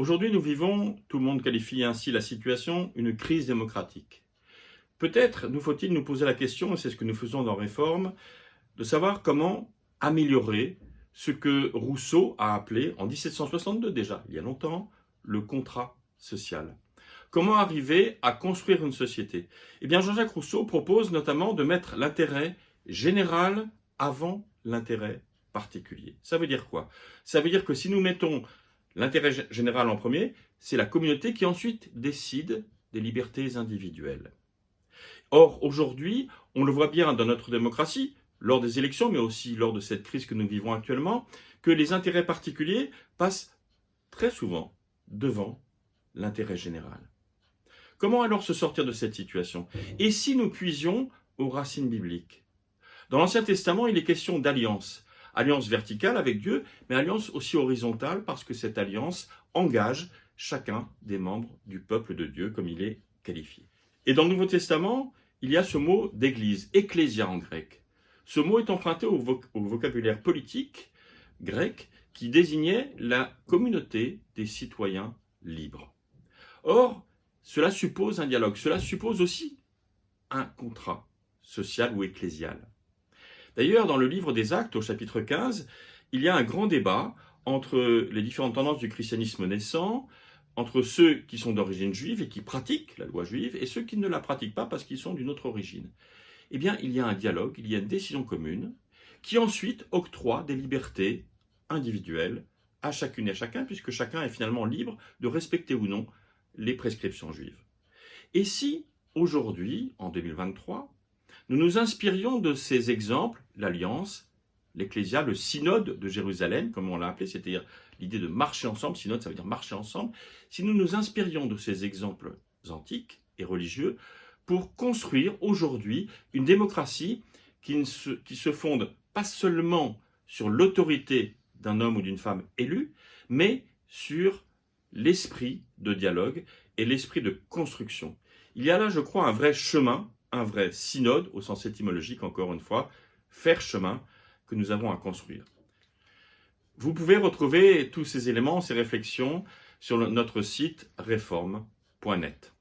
Aujourd'hui, nous vivons, tout le monde qualifie ainsi la situation, une crise démocratique. Peut-être nous faut-il nous poser la question, et c'est ce que nous faisons dans Réforme, de savoir comment améliorer ce que Rousseau a appelé, en 1762 déjà, il y a longtemps, le contrat social. Comment arriver à construire une société? Eh bien, Jean-Jacques Rousseau propose notamment de mettre l'intérêt général avant l'intérêt particulier. Ça veut dire quoi? Ça veut dire que si nous mettons l'intérêt général en premier, c'est la communauté qui ensuite décide des libertés individuelles. Or, aujourd'hui, on le voit bien dans notre démocratie, lors des élections, mais aussi lors de cette crise que nous vivons actuellement, que les intérêts particuliers passent très souvent devant l'intérêt général. Comment alors se sortir de cette situation? Et si nous puisions aux racines bibliques? Dans l'Ancien Testament, il est question d'alliance. Alliance verticale avec Dieu, mais alliance aussi horizontale parce que cette alliance engage chacun des membres du peuple de Dieu comme il est qualifié. Et dans le Nouveau Testament, il y a ce mot d'église, ecclésia en grec. Ce mot est emprunté au vocabulaire politique grec qui désignait la communauté des citoyens libres. Or, cela suppose un dialogue, cela suppose aussi un contrat social ou ecclésial. D'ailleurs, dans le livre des Actes, au chapitre 15, il y a un grand débat entre les différentes tendances du christianisme naissant, entre ceux qui sont d'origine juive et qui pratiquent la loi juive, et ceux qui ne la pratiquent pas parce qu'ils sont d'une autre origine. Eh bien, il y a un dialogue, il y a une décision commune, qui ensuite octroie des libertés individuelles à chacune et à chacun, puisque chacun est finalement libre de respecter ou non les prescriptions juives. Et si, aujourd'hui, en 2023, nous nous inspirions de ces exemples, l'Alliance, l'Ecclésia, le synode de Jérusalem, comme on l'a appelé, c'est-à-dire l'idée de marcher ensemble, synode ça veut dire marcher ensemble, si nous nous inspirions de ces exemples antiques et religieux pour construire aujourd'hui une démocratie qui se fonde pas seulement sur l'autorité d'un homme ou d'une femme élu, mais sur l'esprit de dialogue et l'esprit de construction. Il y a là, je crois, un vrai chemin, un vrai synode, au sens étymologique, encore une fois, faire chemin que nous avons à construire. Vous pouvez retrouver tous ces éléments, ces réflexions sur notre site réforme.net.